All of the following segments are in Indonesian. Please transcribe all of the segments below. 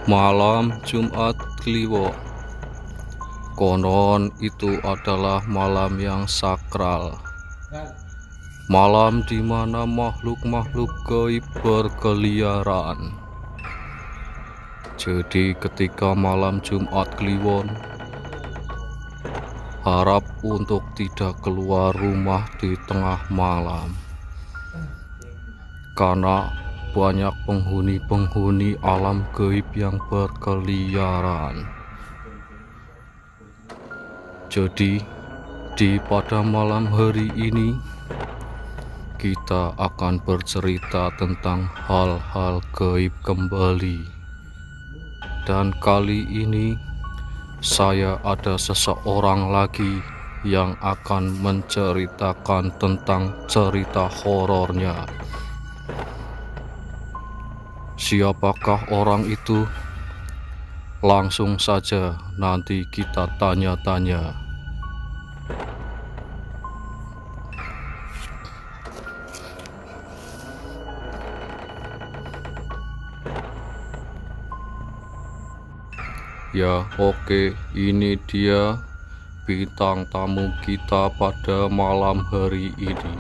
Malam Jumat Kliwon. Konon itu adalah malam yang sakral. Malam di mana makhluk-makhluk gaib berkeliaran. Jadi ketika malam Jumat Kliwon, harap untuk tidak keluar rumah di tengah malam. Karena banyak penghuni-penghuni alam gaib yang berkeliaran. Jadi, pada malam hari ini, kita akan bercerita tentang hal-hal gaib kembali. Dan kali ini, saya ada seseorang lagi yang akan menceritakan tentang cerita horornya. Siapakah orang itu? Langsung saja nanti kita tanya-tanya. Ya oke, ini dia bintang tamu kita pada malam hari ini.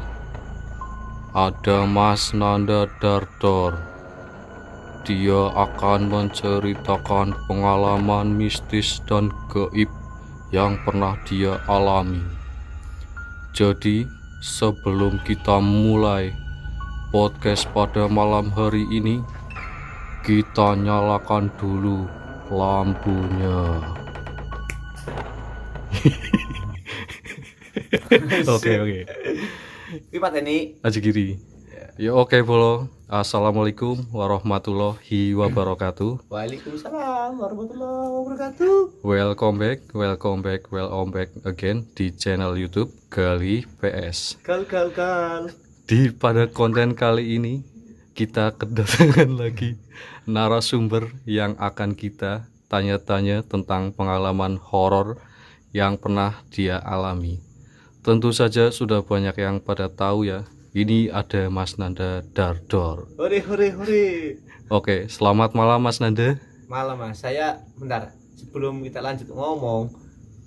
Ada Mas Nanda Dardor. Dia akan menceritakan pengalaman mistis dan gaib yang pernah dia alami. Jadi, sebelum kita mulai podcast pada malam hari ini, kita nyalakan dulu lampunya. Oke. Iki pateni Aji kiri. Ya oke bolo. Assalamualaikum warahmatullahi wabarakatuh. Waalaikumsalam warahmatullahi wabarakatuh. Welcome back again di channel YouTube Gali PS. Gal. Di pada konten kali ini kita kedatangan lagi narasumber yang akan kita tanya-tanya tentang pengalaman horor yang pernah dia alami. Tentu saja sudah banyak yang pada tahu ya. Ini ada Mas Nanda Dardor. Hore. Oke, selamat malam Mas Nanda. Malam Mas, saya bentar sebelum kita lanjut ngomong.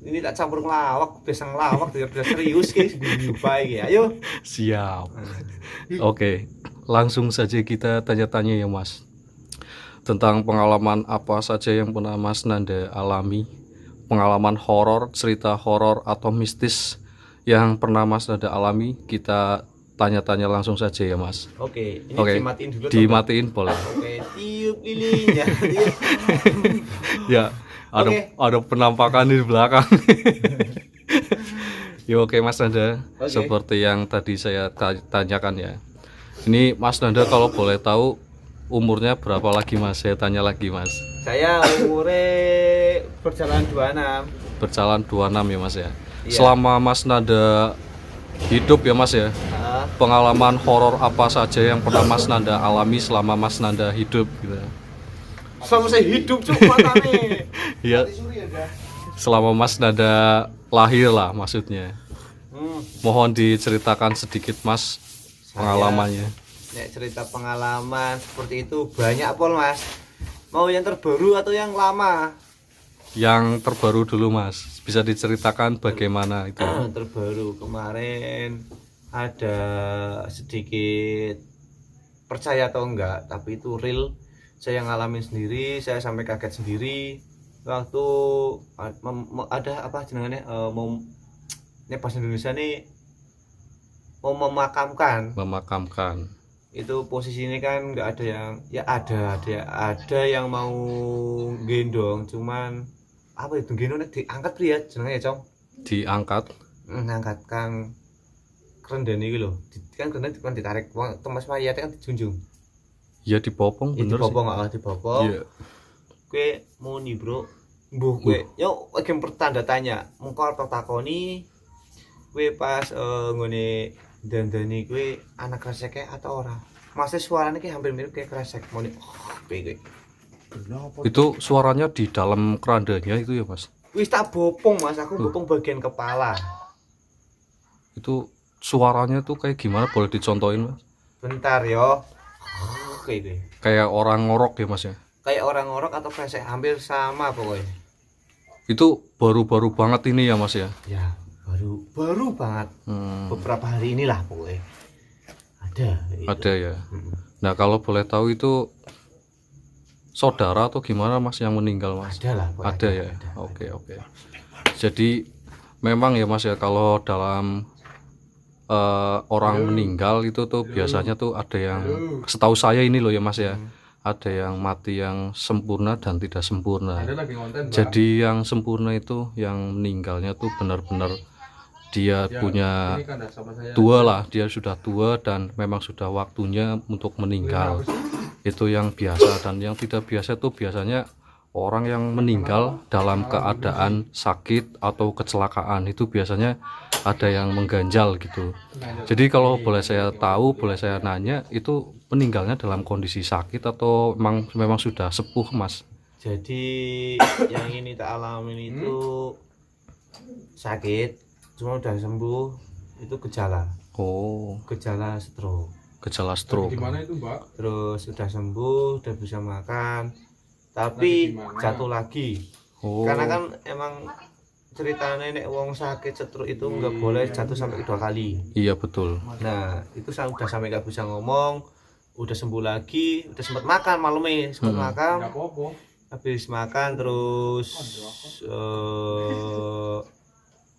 Ini tak campur ngelawak, biasa ngelawak biar serius guys, baik ya. Ayo. Siap. Oke, langsung saja kita tanya-tanya ya Mas. Tentang pengalaman apa saja yang pernah Mas Nanda alami. Pengalaman horor, cerita horor atau mistis yang pernah Mas Nanda alami, kita tanya-tanya langsung saja ya Mas. Oke, ini Oke, dimatiin dulu. dimatiin boleh. Oke, tiup lilinnya. Ya, ada penampakan di belakang. Ya oke Mas Nanda, seperti yang tadi saya tanyakan ya. Ini Mas Nanda kalau boleh tahu umurnya berapa lagi Mas? Saya tanya lagi Mas. Saya umurnya berjalan 26. Berjalan 26 ya Mas ya. Iya. Selama Mas Nanda hidup ya Mas ya, pengalaman horor apa saja yang pernah Mas Nanda alami selama Mas Nanda hidup gitu? Selama saya hidup cuma nih. Iya. Selama Mas Nanda lahir lah maksudnya. Mohon diceritakan sedikit Mas pengalamannya. Cerita pengalaman seperti itu banyak pol Mas. Mau yang terbaru atau yang lama? Yang terbaru dulu Mas. Bisa diceritakan bagaimana itu? Terbaru kemarin ada sedikit percaya atau enggak, tapi itu real. Saya ngalamin sendiri, saya sampai kaget sendiri waktu ada apa jenengannya mau ini pas Indonesia nih mau memakamkan. Itu posisinya kan nggak ada yang ya ada yang mau gendong, cuman apa itu gendongnya diangkat pria jenenge ya Cong, Diangkat ngangkat kang kerendaan iki lho, kan kerendaan kan ditarik temas mayat kan dijunjung ya, dibopong ya, bener dibopong sih. nggak dibopong. Iya. Kowe muni bro mbuh kowe yo game pertanda tanya mengko arep takoni kowe pas ngene dandani kowe anak kreseke atau ora. Masih suaranya kayak hampir mirip kayak kresek muni kowe. Itu suaranya di dalam kerandanya itu ya Mas? Wis tak bopong Mas, aku bopong bagian kepala. Itu suaranya tuh kayak gimana, boleh dicontohin Mas? Bentar yo. Oke. Kayak orang ngorok ya Mas ya? kayak orang ngorok atau kresek, hampir sama pokoknya. Itu baru-baru banget ini ya Mas ya? Ya baru banget beberapa hari inilah pokoknya ada itu. Ada ya. Nah kalau boleh tahu itu saudara atau gimana Mas yang meninggal Mas? Ada lah pokoknya. Ada ya. Oke. Jadi memang ya Mas ya, kalau dalam orang meninggal itu tuh biasanya tuh ada yang, setahu saya ini loh ya Mas ya, ada yang mati yang sempurna dan tidak sempurna. Jadi yang sempurna itu yang meninggalnya tuh benar-benar dia punya tua lah, dia sudah tua dan memang sudah waktunya untuk meninggal. Itu yang biasa. Dan yang tidak biasa itu biasanya orang yang meninggal dalam keadaan sakit atau kecelakaan, itu biasanya ada yang mengganjal gitu. Jadi kalau boleh saya tahu, boleh saya nanya, itu meninggalnya dalam kondisi sakit atau memang sudah sepuh Mas? Jadi yang ini tak alamin itu sakit, cuma udah sembuh. Itu gejala stroke. Gejala stroke. Gimana itu Mbak? Terus sudah sembuh, udah bisa makan, tapi jatuh lagi. Karena kan emang ceritanya nek wong sakit stroke itu nggak boleh jatuh sampai 2 kali. Iya betul. Nah itu udah sampai nggak bisa ngomong, udah sembuh lagi, udah sempat makan malamnya, makan. Nggak apa-apa. Habis makan terus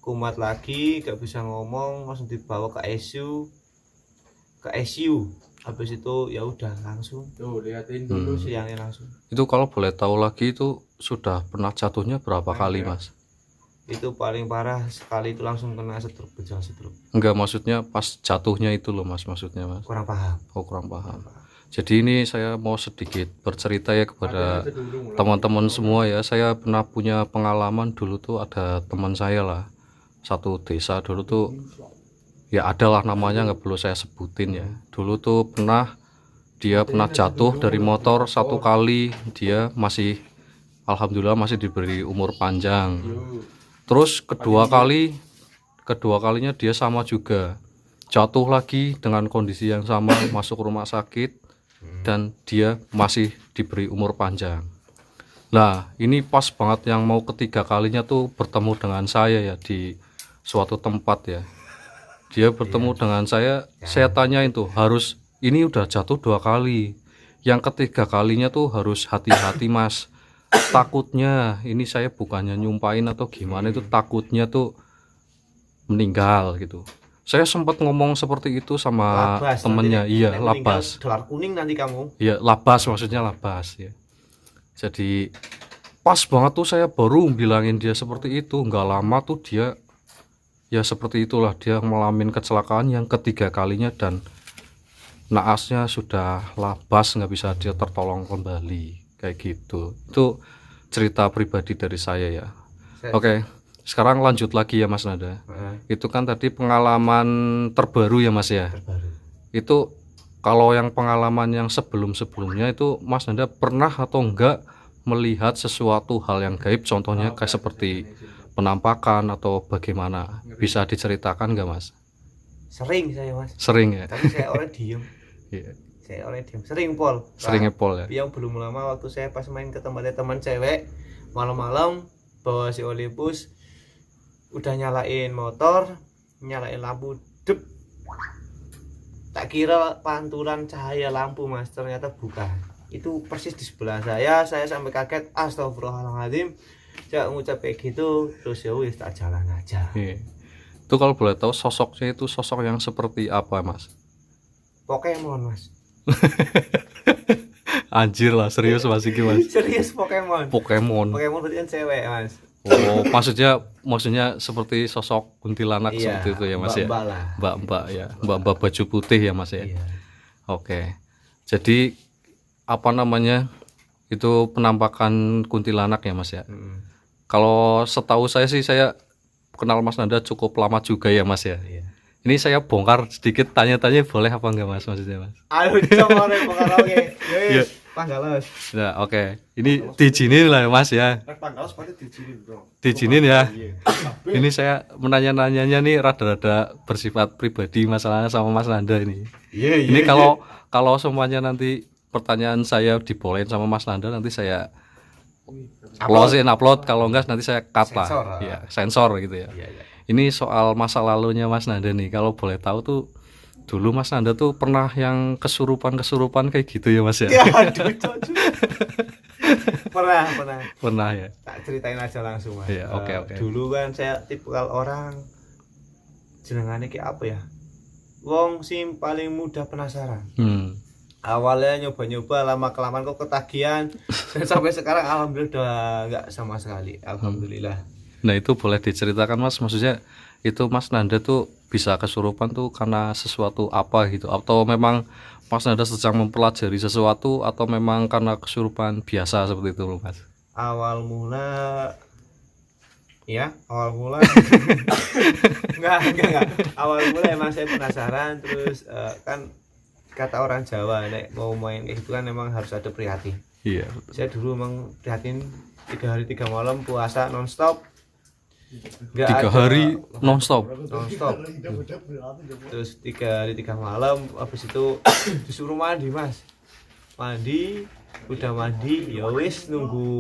kumat lagi, gak bisa ngomong, langsung dibawa ke ICU. Habis itu ya udah langsung. Tuh liatin dulu Siangnya langsung. Itu kalau boleh tahu lagi, itu sudah pernah jatuhnya berapa kali Mas? Itu paling parah sekali itu langsung kena stroke, gejala stroke. Enggak, maksudnya pas jatuhnya itu loh Mas, maksudnya Mas. Kurang paham. Oh kurang paham. Jadi ini saya mau sedikit bercerita ya kepada teman-teman semua ya. Saya pernah punya pengalaman dulu tuh, ada teman saya lah, satu desa dulu tuh, ya adalah namanya, nggak perlu saya sebutin ya. Dulu tuh dia pernah jatuh dari motor 1 kali, dia masih, alhamdulillah masih diberi umur panjang. Terus kedua kalinya dia sama juga, jatuh lagi dengan kondisi yang sama, masuk rumah sakit dan dia masih diberi umur panjang. Nah ini pas banget yang mau ketiga kalinya tuh bertemu dengan saya ya di suatu tempat ya. Dia bertemu dengan saya tanyain tuh, harus, ini udah jatuh 2 kali, yang ketiga kalinya tuh harus hati-hati Mas, takutnya ini saya bukannya nyumpain atau gimana, itu takutnya tuh meninggal gitu. Saya sempat ngomong seperti itu sama temennya. Iya labas, dolar kuning nanti kamu. Iya labas, maksudnya labas ya. Jadi pas banget tuh saya baru bilangin dia seperti itu, nggak lama tuh dia ya seperti itulah, dia ngalamin kecelakaan yang ketiga kalinya dan naasnya sudah labas, nggak bisa dia tertolong kembali kayak gitu. Itu cerita pribadi dari saya ya. Oke, sekarang lanjut lagi ya Mas Nada. Itu kan tadi pengalaman terbaru ya Mas ya. Itu kalau yang pengalaman yang sebelum-sebelumnya itu Mas Nada pernah atau enggak melihat sesuatu hal yang gaib, contohnya kayak seperti penampakan atau bagaimana, bisa diceritakan nggak Mas? Sering saya Mas. Sering ya. Tapi saya orang diem. Iya. Saya orang diem. Sering Pol. Seringnya Pol ya. Yang belum lama waktu saya pas main ke tempatnya teman cewek, malam-malam bawa si Olympus, udah nyalain motor, nyalain lampu, dep. Tak kira pantulan cahaya lampu Mas, ternyata bukan. Itu persis di sebelah saya sampai kaget, astagfirullahaladzim. Saya ngucap kayak gitu, terus ya wis tak jalan aja. Itu kalau boleh tahu sosoknya itu sosok yang seperti apa Mas? Pokemon Mas. Anjir lah, serius Mas iki Mas. Serius Pokemon berarti kan cewek Mas. Oh maksudnya seperti sosok kuntilanak seperti itu ya Mas ya. Mbak ya, mbak baju putih ya Mas ya. Iya. Oke. Jadi apa namanya, itu penampakan kuntilanak ya Mas ya. Kalau setahu saya sih, saya kenal Mas Nada cukup lama juga ya Mas ya. Iya. Ini saya bongkar sedikit, tanya-tanya boleh apa enggak Mas, maksudnya Mas? Aduh, coba bongkar oke. Yes, panggalos. Nah, oke. Ini diizinin lah Mas ya. Panggalos pasti diizinin dong. Diizinin ya. Ini saya menanya-nanyanya nih rada-rada bersifat pribadi masalahnya sama Mas Nanda ini. Ini kalau semuanya nanti pertanyaan saya dibolehin sama Mas Nanda, nanti saya upload, kalau enggak nanti saya cut lah. Sensor. Ya, sensor gitu ya. Iya, iya. Ini soal masa lalunya Mas Nanda nih, kalau boleh tahu tuh dulu Mas Nanda tuh pernah yang kesurupan kayak gitu ya Mas ya? Ya, aduh, cocok. Pernah. Pernah ya. Tak ceritain aja langsung, Mas. Iya, oke. Dulu kan saya tipikal orang jenengane kayak apa ya? Wong sing paling mudah penasaran. Awalnya nyoba-nyoba, lama kelamaan kok ketagihan, dan sampai sekarang alhamdulillah udah nggak sama sekali, alhamdulillah. Nah itu boleh diceritakan Mas, maksudnya itu Mas Nanda tuh bisa kesurupan tuh karena sesuatu apa gitu, atau memang Mas Nanda sedang mempelajari sesuatu, atau memang karena kesurupan biasa seperti itu loh Mas? Awal mula enggak. Awal mula emang saya penasaran, terus kan kata orang Jawa, nek mau main kayak gitu kan memang harus ada prihatin. Iya. Saya dulu emang prihatin 3 hari 3 malam puasa nonstop. 3 hari nonstop. Terus 3 hari 3 malam, habis itu disuruh mandi Mas. Udah mandi, ya wis nunggu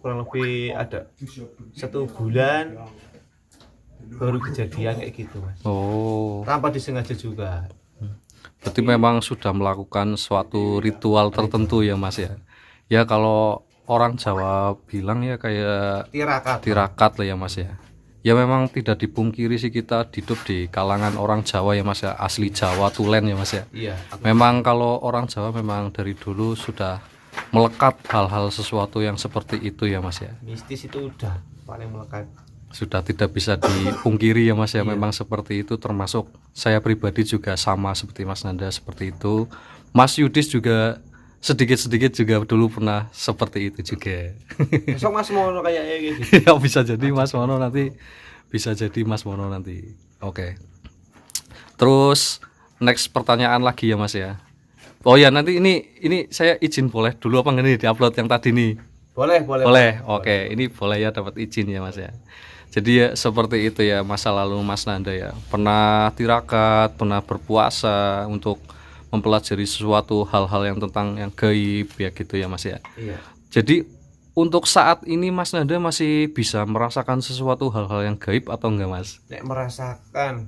kurang lebih ada 1 bulan baru kejadian kayak gitu Mas. Oh. Tanpa disengaja juga. Berarti memang sudah melakukan suatu ritual tertentu ya Mas ya. Ya kalau orang Jawa bilang ya kayak tirakat lah ya Mas ya. Ya memang tidak dipungkiri sih, kita hidup di kalangan orang Jawa ya Mas ya, asli Jawa Tulen ya Mas ya. Iya. Memang kalau orang Jawa memang dari dulu sudah melekat hal-hal sesuatu yang seperti itu ya Mas ya. Mistis itu udah paling melekat. Sudah tidak bisa dipungkiri ya Mas ya, memang seperti itu, termasuk saya pribadi juga sama seperti Mas Nanda seperti itu. Mas Yudis juga sedikit-sedikit juga dulu pernah seperti itu juga. Besok Mas Mono kayak gitu. Ya bisa jadi Mas Mono nanti, Oke. Terus next pertanyaan lagi ya Mas ya. Oh ya, nanti ini saya izin boleh dulu apa enggak nih diupload yang tadi nih? Boleh. Oke, ini boleh ya, dapat izin ya Mas ya. Jadi ya seperti itu ya masa lalu Mas Nanda ya. Pernah tirakat, pernah berpuasa untuk mempelajari sesuatu hal-hal yang tentang yang gaib ya gitu ya Mas ya. Iya. Jadi untuk saat ini Mas Nanda masih bisa merasakan sesuatu hal-hal yang gaib atau enggak Mas? Nek merasakan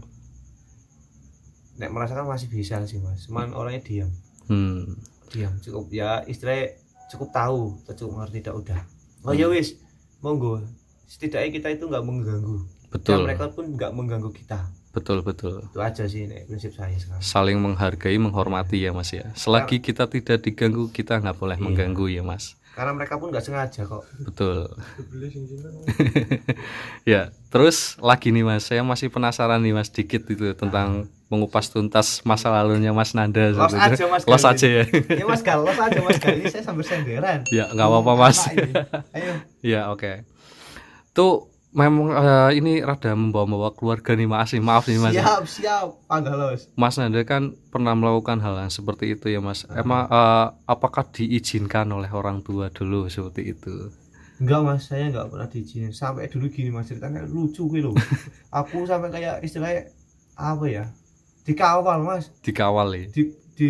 masih bisa sih Mas. Cuman orangnya diam. Diam cukup ya, istilahnya cukup tahu, cukup ngerti, tidak udah. Oh ya wis, monggo. Setidaknya kita itu nggak mengganggu. Betul. Dan mereka pun nggak mengganggu kita. Betul. Itu aja sih prinsip saya sekarang. Saling menghargai, menghormati ya Mas ya. Selagi kita tidak diganggu, kita nggak boleh mengganggu ya Mas. Karena mereka pun nggak sengaja kok. Betul. Ya, terus lagi nih Mas, saya masih penasaran nih Mas dikit itu tentang mengupas tuntas masa lalunya Mas Nanda. Los aja Mas. Los aja ya. Ya Mas, los aja Mas, kali saya sambil senderan. Ya nggak apa-apa Mas. Ayo. Ya oke. Tuh memang ini rada membawa-bawa keluarga nih maaf nih Mas. Siap, panggil Los. Mas Nanda kan pernah melakukan hal yang seperti itu ya Mas. Emang apakah diizinkan oleh orang tua dulu seperti itu? Enggak Mas, saya enggak pernah diizinin. Sampai dulu gini Mas, ceritanya lucu gitu loh. Aku sampai kayak istilahnya apa ya? Dikawal Mas. Dikawal ya. Di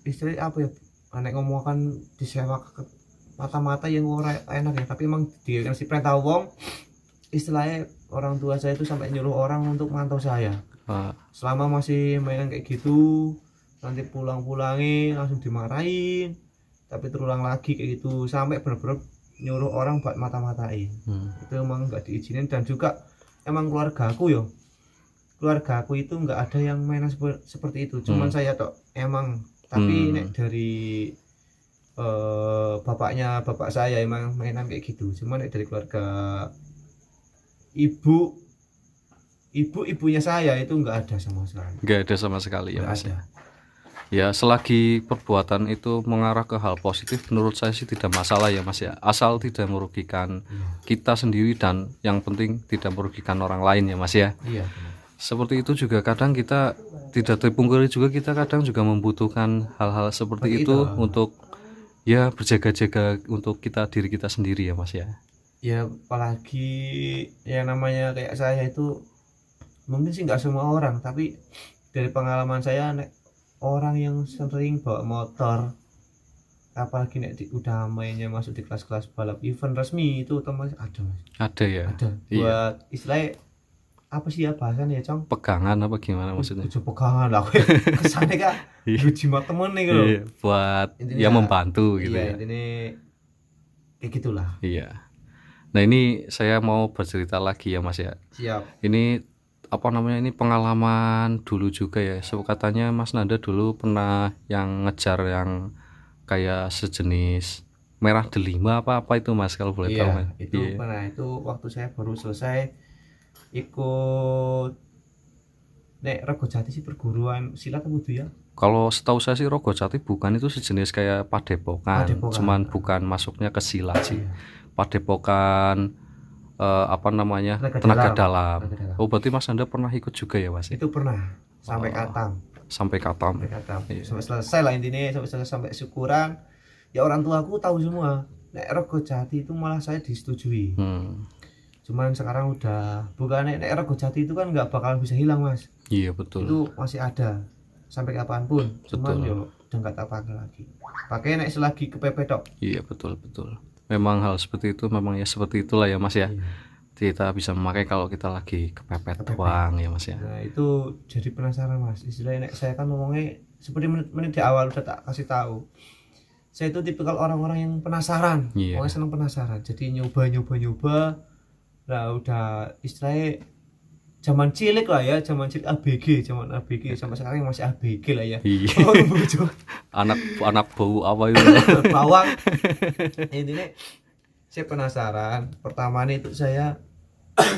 istilahnya apa ya? Anek ngomong kan disewa mata-mata yang ora enak ya, tapi emang dikasih perintah wong, istilahnya orang tua saya itu sampai nyuruh orang untuk mantau saya. Selama masih mainan kayak gitu, nanti pulang-pulangi langsung dimarahin, tapi terulang lagi kayak gitu, sampai bener-bener nyuruh orang buat mata-matain. Itu emang nggak diizinin. Dan juga emang keluarga aku itu nggak ada yang mainan seperti itu, cuman saya tok emang. Tapi nek dari bapak saya emang mainan kayak gitu, cuman dari keluarga ibunya saya itu nggak ada sama sekali ya Mas. Ya selagi perbuatan itu mengarah ke hal positif, menurut saya sih tidak masalah ya Mas ya, asal tidak merugikan kita sendiri dan yang penting tidak merugikan orang lain ya Mas ya. Iya. Seperti itu juga kadang kita tidak terpungkiri juga, kita kadang juga membutuhkan hal-hal seperti itu untuk ya berjaga-jaga untuk diri kita sendiri ya Mas ya. Ya apalagi yang namanya kayak saya itu mungkin sih nggak semua orang, tapi dari pengalaman saya orang yang sering bawa motor, apalagi nek udah mainnya masuk di kelas-kelas balap event resmi itu otomatis ada Mas. Ada ya. Ada Iya. buat istilahnya apa sih ya bahasannya ya Cong? Pegangan apa gimana maksudnya? Bojo pegangan lah kesannya kak Iya. jimat temen nih gitu. Iya, buat Intinya- ya membantu gitu Iya ya. intinya kayak gitulah. Iya. Nah ini saya mau bercerita lagi ya Mas ya. Siap. Ini apa namanya, ini pengalaman dulu juga ya. So, katanya Mas Nanda dulu pernah yang ngejar yang kayak sejenis merah delima apa itu Mas kalau boleh tahu Iya Mas? itu Iya. pernah itu waktu saya baru selesai ikut nek Rego Jati sih perguruan silat apa ya? Kalau setahu saya sih Rogo Jati bukan, itu sejenis kayak padepokan, Padepokan. cuman bukan masuknya ke silat sih. Iya. Padepokan apa namanya, Tenaga tenaga dalam. dalam. Tenaga dalam. Oh berarti Mas Nanda pernah ikut juga ya Mas? Itu pernah sampai Oh. Katam. Sampai Katam. Sampai Katam. Iya. Sampai selesai lah intinya sampai syukuran. Ya orang tua aku tahu semua. Nek Rego Jati itu malah saya disetujui. Cuman sekarang udah bukan nek Rego Jati itu kan nggak bakal bisa hilang Mas. Iya betul. Itu masih ada sampai kapanpun. Cuman Betul. yo udah nggak tak pakai lagi. Pakai nek selagi kepepet tok. Iya betul. Memang hal seperti itu memang ya seperti itulah ya Mas ya. Iya. Kita bisa memakai kalau kita lagi kepepet Kepepet. doang ya Mas ya. Nah itu jadi penasaran Mas. Istilahnya nek saya kan ngomongnya seperti menit di awal udah tak kasih tahu. Saya itu tipikal orang-orang yang penasaran. Iya. Orang seneng penasaran. Jadi nyoba. Nah udah istilahnya zaman cilik lah ya, zaman cilik ABG, zaman ABG sampai sekarang masih ABG lah ya. Iya. Oh, bojo. anak bau apa itu? Bawang. Intinya saya penasaran. Pertama nih itu saya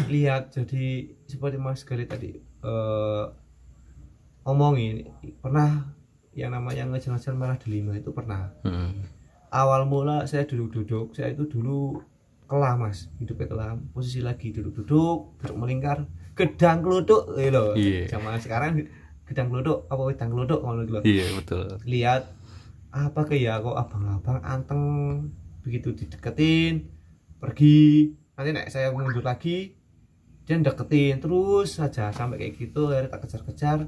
lihat jadi seperti Mas Gali tadi ngomongin pernah yang namanya ngejar-ngejar merah delima itu pernah. Awal mula saya duduk-duduk, saya itu dulu kelam Mas, hidupnya kelam, posisi lagi duduk melingkar, gedang keluduk loh. Iya. Zaman sekarang gedang keluduk apa wedang keluduk ngono gitu. Iya betul. Lihat apa kayak kok abang-abang anteng begitu dideketin pergi, nanti nek saya mundur lagi dia deketin terus saja sampai kayak gitu, akhirnya tak kejar-kejar.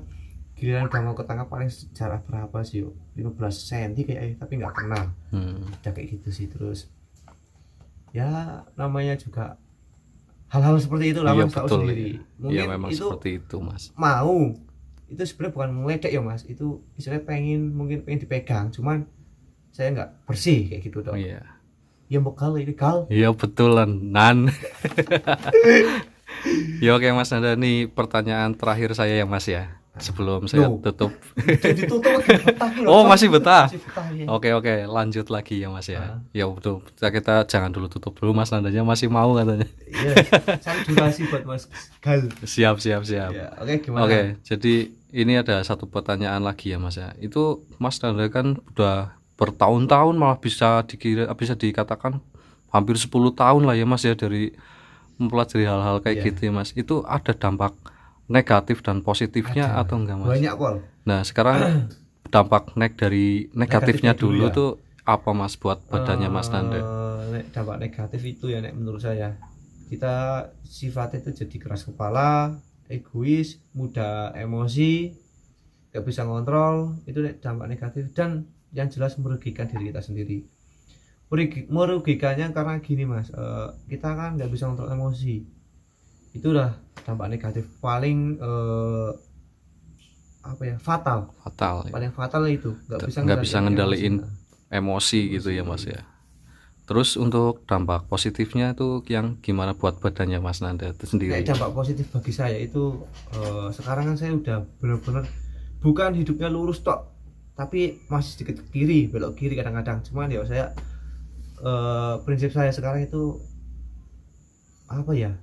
Giliran udah mau ketangkap paling sejarah berapa sih yuk 15 cm kayak tapi nggak kenal. Udah kayak gitu sih. Terus ya namanya juga hal-hal seperti itu lah Iya Mas tahu betul. sendiri. Iya. Mungkin Ya memang itu seperti itu Mas. mau itu sebenarnya bukan meledek ya Mas, itu istilahnya mungkin pengen dipegang, cuman saya nggak bersih kayak gitu dong. Iya. Ya bekal ini kal. Iya betulan Nan. Ya oke Mas Nanda, nih pertanyaan terakhir saya ya Mas ya. Sebelum saya Loh. tutup. Jadi tutup lagi betah gitu. Oh masih betah. Masih betah ya. Oke lanjut lagi ya Mas ya. Ya betul. Kita jangan dulu tutup dulu, Mas Nandanya masih mau katanya. Iya, saya durasi buat Mas Gal. Siap. Ya, oke gimana? Oke, jadi ini ada satu pertanyaan lagi ya Mas ya. Itu Mas Nanda kan udah bertahun-tahun, malah bisa dikatakan hampir 10 tahun lah ya Mas ya dari mempelajari hal-hal kayak Iya. gitu ya Mas. Itu ada dampak negatif dan positifnya Ada. atau enggak Mas? Banyak Pol. Nah sekarang dampak dari negatifnya Negatifnya dulu dulu ya. tuh apa Mas buat badannya Mas Nanda? Nek dampak negatif itu ya nek menurut saya kita sifatnya itu jadi keras kepala, egois, mudah emosi, gak bisa ngontrol, itu nek dampak negatif dan yang jelas merugikan diri kita sendiri. Merugikannya karena gini Mas, kita kan nggak bisa ngontrol emosi, itulah dampak negatif paling apa ya fatal, Fatal ya. paling fatal itu Nggak bisa ngendaliin emosi. emosi gitu ya Mas ya. Terus untuk dampak positifnya itu yang gimana buat badannya Mas Nanda itu sendiri? Kayak dampak positif bagi saya itu sekarang kan saya udah benar-benar bukan hidupnya lurus tok, tapi masih sedikit ke kiri, belok kiri kadang-kadang. Cuman ya saya prinsip saya sekarang itu apa ya,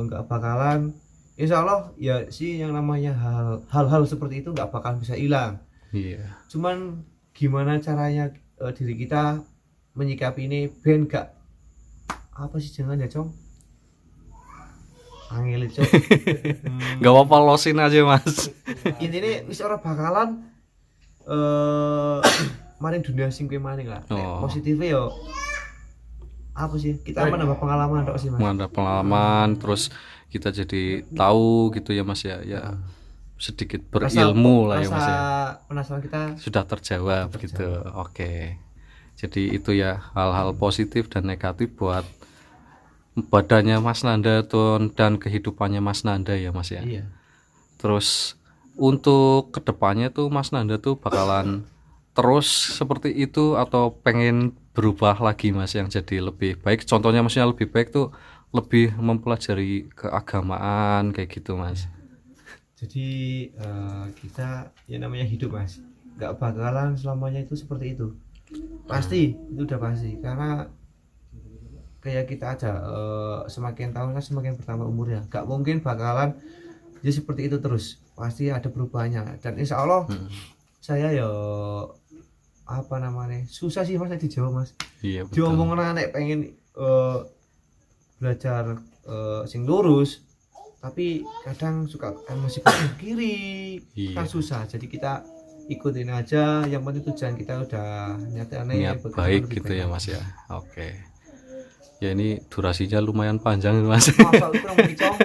nggak bakalan, insya Allah ya sih yang namanya hal-hal seperti itu nggak bakal bisa hilang. Iya. Cuman gimana caranya diri kita menyikapi ini ben gak apa sih jangan ya Cong angel Cong. Gak apa-apa, losin aja Mas. Intinya wis ora bakalan maring dunia sing kowe maning lah. Nek Oh. positifnya yo apa sih kita menambah pengalaman tok sih Mas. Ada pengalaman, terus kita jadi tahu gitu ya Mas ya. Ya sedikit berilmu lah ya Mas ya. Penasaran kita Sudah terjawab gitu. Oke. Jadi itu ya hal-hal positif dan negatif buat badannya Mas Nanda dan kehidupannya Mas Nanda ya Mas ya. iya. Terus untuk kedepannya tuh Mas Nanda tuh bakalan terus seperti itu atau pengen berubah lagi Mas yang jadi lebih baik? Contohnya maksudnya lebih baik tuh lebih mempelajari keagamaan kayak gitu Mas. Jadi kita ya namanya hidup Mas, nggak bakalan selamanya itu seperti itu. Pasti itu udah pasti karena kayak kita aja semakin tahun kan semakin bertambah umurnya, nggak mungkin bakalan jadi seperti itu terus, pasti ada perubahannya. Dan insya Allah saya ya apa namanya susah sih Mas di Jawa Mas, Iya betul. diomongin anak pengen belajar sing lurus tapi kadang suka masih ke kiri Iya. kan susah, jadi kita ikutin aja, yang penting tujuan kita udah Niat baik gitu ya Mas ya. Oke. Ya ini durasinya lumayan panjang Mas. Masa itu yang mencong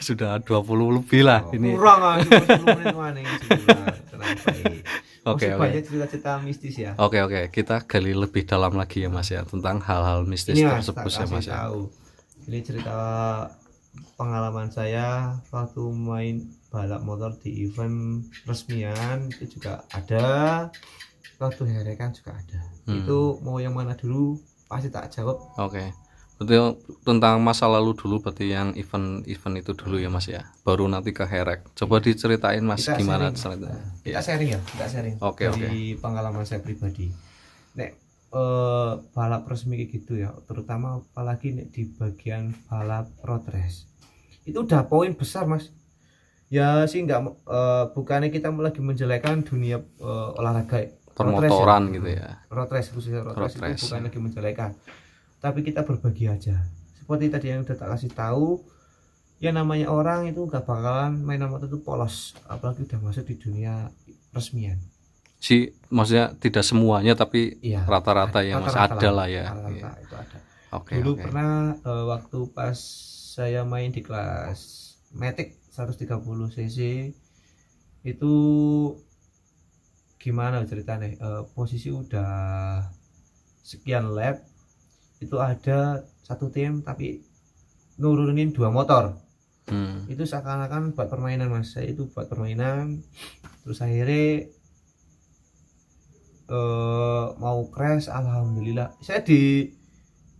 Sudah 20 lebih lah ini. kurang aja 10 menit mana yang sebulan. Tenang baik. Oke, Masih oke. banyak cerita-cerita mistis ya. Oke, kita gali lebih dalam lagi ya Mas ya tentang hal-hal mistis Ini Mas, tersebut tak ya Mas kasih ya. tahu. Ini cerita pengalaman saya waktu main balap motor di event resmian itu juga ada, waktu herekan juga ada. Itu mau yang mana dulu pasti tak jawab. Oke. Berarti tentang masa lalu dulu berarti yang event itu dulu ya Mas ya. Baru nanti ke herek. Coba diceritain Mas Kita gimana sharing. ceritanya. Kita sharing ya, kita sharing Oke, dari pengalaman saya pribadi. Nek balap resmi kayak gitu ya, terutama apalagi nek di bagian balap road race itu udah poin besar Mas ya sih, nggak bukannya kita lagi menjelekan dunia olahraga Permotoran road race ya. gitu ya. Road race khususnya road Road race race, itu bukan lagi menjelekan, tapi kita berbagi aja seperti tadi yang udah tak kasih tahu. Ya namanya orang itu gak bakalan main motor itu polos, apalagi udah masuk di dunia resmian. Maksudnya tidak semuanya tapi Iya, rata-rata ya Mas ada lah ya. Rata-rata Iya. itu ada. Oke, Dulu oke. pernah waktu pas saya main di kelas Matic 130 cc itu gimana ceritanya, posisi udah sekian lap itu ada satu tim tapi nurunin 2 motor. Itu seakan-akan buat permainan Mas, saya itu buat permainan. Terus akhirnya mau crash, alhamdulillah saya di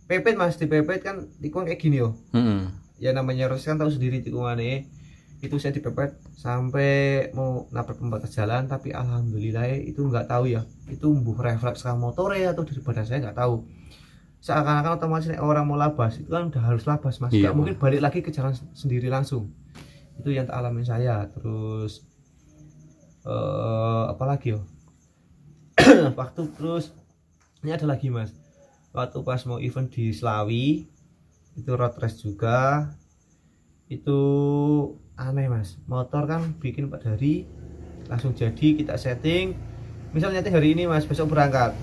pepet Mas, di pepet kan tikung kayak gini yo. Ya namanya race kan tahu sendiri tikungannya, itu saya dipepet sampai mau nabrak pembatas jalan, tapi alhamdulillah itu nggak tahu ya itu mbuh refleks ke motornya atau dari badan saya nggak tahu. Seakan-akan otomatis orang mau labas itu kan udah harus labas Mas, nggak mungkin balik lagi ke jalan sendiri langsung. Itu yang tak alamin saya. Terus apalagi yo waktu terus ini ada lagi Mas, waktu pas mau event di Slawi itu road race juga, itu aneh Mas, motor kan bikin 4 hari langsung jadi, kita setting misalnya hari ini Mas besok berangkat.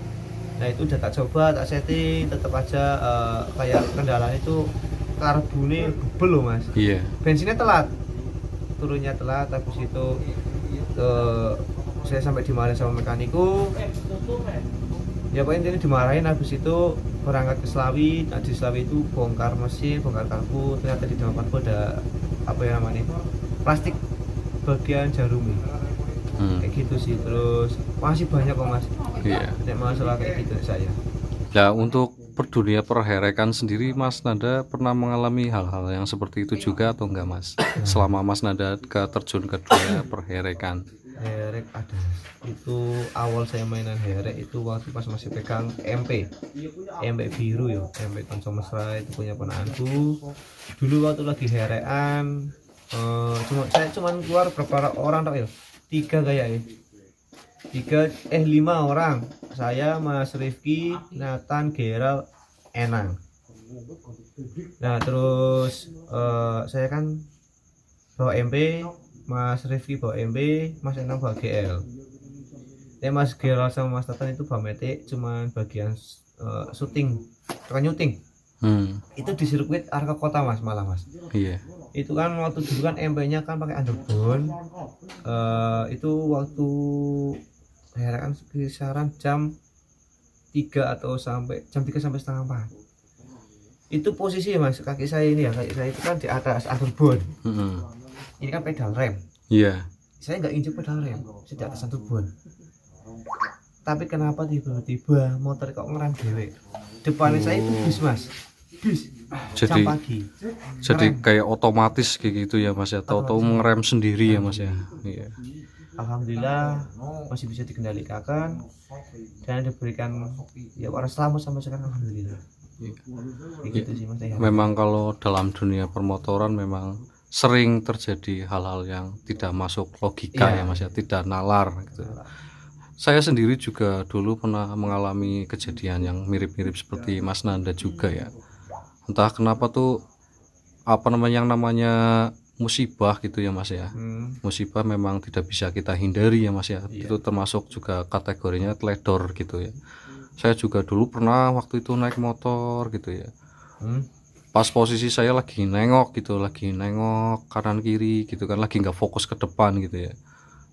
Nah itu udah tak coba, tak setting, tetap aja kayak kendalanya itu karbonnya bebel loh Mas. Iya. Bensinnya telat, turunnya telat, habis itu saya sampai dimarahin sama mekaniku. Ya pokoknya ini dimarahin, habis itu berangkat ke Slawi. Nah di Slawi itu bongkar mesin, bongkar karbu, ternyata di dalam karbu ada apa ya namanya, plastik bagian jarumnya. Kayak gitu sih. Terus masih banyak kok Mas. Iya. Nek masalah kayak gitu saya. Nah untuk dunia perherekan sendiri Mas Nanda pernah mengalami hal-hal yang seperti itu juga atau enggak Mas? Selama Mas Nanda terjun ke dunia perherekan. Herek ada, itu awal saya mainan herek itu waktu pas masih pegang MP biru ya, MP Konco Mesra, itu punya ponakanku dulu waktu lagi herekan. Saya cuman keluar berapa orang tak ya, 3 kayaknya, 5 orang, saya, Mas Rifki, Nathan, Geral, Enang. Nah terus saya kan bawa MP, Mas Rifki bawa MB, Mas Enang bawa GL. Mas GL sama Mas Tatan itu bawa metik, cuman bagian syuting, bukan nyuting. Itu di sirkuit Arca Kota Mas, malah Mas. Iya. Itu kan waktu dulu kan MP-nya kan pakai underbone. Itu waktu saya kan kisaran jam 3 atau sampai jam 3 sampai setengah 4. Itu posisi Mas, kaki saya ini ya, kaki saya itu kan di atas underbone. Ini kan pedal rem. Iya. Saya nggak injek pedal rem, saya di atas underbone. Tapi kenapa tiba-tiba motor kok ngerem dewe? Depannya saya itu bis Mas, bis jam Jadi pagi. kayak otomatis kayak gitu ya Mas ya. Tahu-tahu ngerem sendiri ya Mas ya. Iya. Alhamdulillah masih bisa dikendalikan dan diberikan ya orang selamat sampai sekarang alhamdulillah. Gitu sih Mas ya. Memang kalau dalam dunia permotoran memang sering terjadi hal-hal yang tidak masuk logika ya Mas ya, tidak nalar gitu. Saya sendiri juga dulu pernah mengalami kejadian yang mirip-mirip seperti Mas Nanda juga ya. Entah kenapa tuh yang namanya musibah gitu ya Mas ya. Musibah memang tidak bisa kita hindari ya Mas ya. Itu termasuk juga kategorinya teledor gitu ya. Saya juga dulu pernah waktu itu naik motor gitu ya. Pas posisi saya lagi nengok kanan kiri gitu kan, lagi nggak fokus ke depan gitu ya.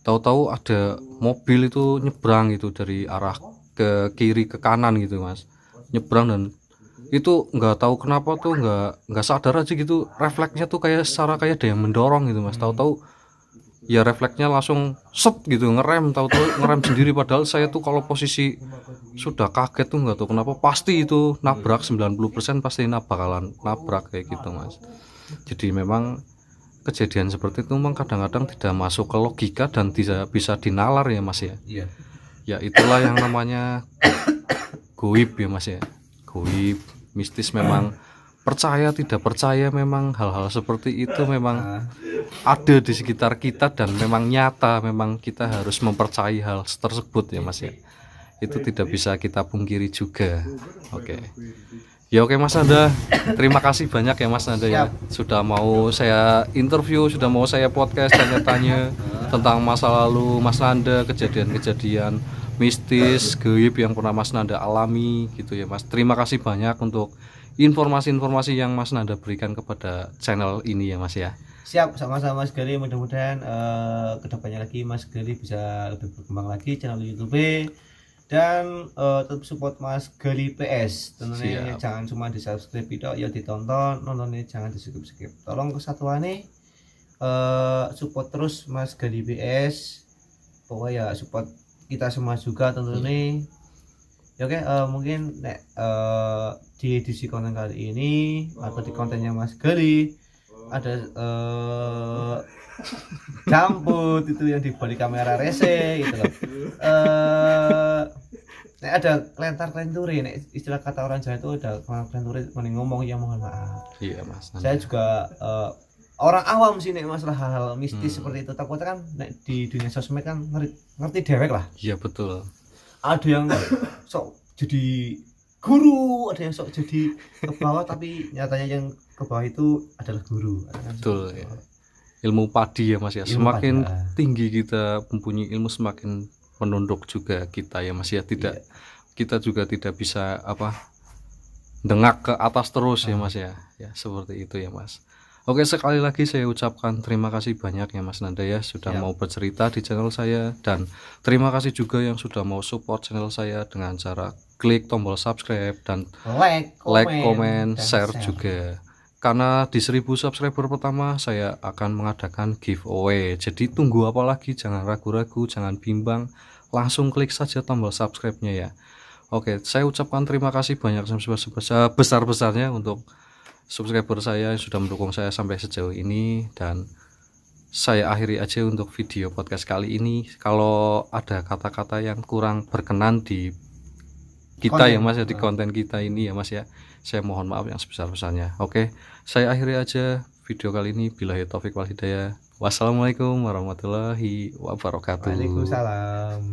Tahu-tahu ada mobil itu nyebrang gitu dari arah ke kiri ke kanan gitu Mas, nyebrang, dan itu nggak tahu kenapa tuh nggak sadar aja gitu, refleksnya tuh kayak ada yang mendorong gitu Mas. Tahu-tahu ya refleksnya langsung set gitu, tahu-tahu ngerem sendiri, padahal saya tuh kalau posisi sudah kaget tuh nggak tahu kenapa pasti itu nabrak, 90% pasti bakalan nabrak kayak gitu Mas. Jadi memang kejadian seperti itu memang kadang-kadang tidak masuk ke logika dan tidak bisa dinalar ya Mas ya. Iya. Ya itulah yang namanya goib ya Mas ya. Goib, mistis, memang percaya tidak percaya memang hal-hal seperti itu memang ada di sekitar kita dan memang nyata, memang kita harus mempercayai hal tersebut ya Mas ya. Itu tidak bisa kita pungkiri juga. Oke. Ya oke Mas Nanda, terima kasih banyak ya Mas Nanda ya, sudah mau saya interview, sudah mau saya podcast tanya-tanya tentang masa lalu Mas Nanda, kejadian-kejadian mistis, gaib yang pernah Mas Nanda alami gitu ya Mas. Terima kasih banyak untuk informasi-informasi yang Mas Nanda berikan kepada channel ini ya Mas ya. Siap, sama-sama Mas Gali, mudah-mudahan kedepannya lagi Mas Gali bisa lebih berkembang lagi channel YouTube. Dan tetap support Mas Gali PS tentunya. Jangan cuma di subscribe video, ya ditonton, nontonnya jangan di skip. Tolong kesatuannya support terus Mas Gali PS, pokoknya ya support kita semua juga tentunya. Ya oke, mungkin di edisi konten kali ini atau di kontennya Mas Gali ada jambut itu yang di balik kamera rese gitu loh. Ada kelentar-kelenturi, istilah kata orang Jawa itu ada kelenturi ngomong, yang mohon maaf. Iya Mas. Saya juga orang awam sih nek masalah hal-hal mistis seperti itu. Takutnya kan di dunia sosmed kan ngerti dewek lah. Iya betul. Ada yang sok jadi guru, ada yang sok jadi ke bawah tapi nyatanya yang ke bawah itu adalah guru. Betul ya. Ilmu padi ya Mas ya. Semakin tinggi kita mempunyai ilmu, semakin menunduk juga kita ya Mas ya. Kita juga tidak bisa dengak ke atas terus ya Mas ya. Ya seperti itu ya Mas. Oke, sekali lagi saya ucapkan terima kasih banyak ya Mas Nanda ya sudah mau bercerita di channel saya, dan terima kasih juga yang sudah mau support channel saya dengan cara klik tombol subscribe dan like, comment, share juga. Karena di 1000 subscriber pertama saya akan mengadakan giveaway. Jadi tunggu apa lagi, jangan ragu-ragu, jangan bimbang, langsung klik saja tombol subscribe-nya ya. Oke, saya ucapkan terima kasih banyak sebesar-besarnya untuk subscriber saya yang sudah mendukung saya sampai sejauh ini, dan saya akhiri aja untuk video podcast kali ini. Kalau ada kata-kata yang kurang berkenan di kita ya Mas ya, di konten kita ini ya Mas ya, saya mohon maaf yang sebesar-besarnya. Oke, saya akhiri aja video kali ini. Billahi taufik wal hidayah. Wassalamualaikum warahmatullahi wabarakatuh. Waalaikumsalam.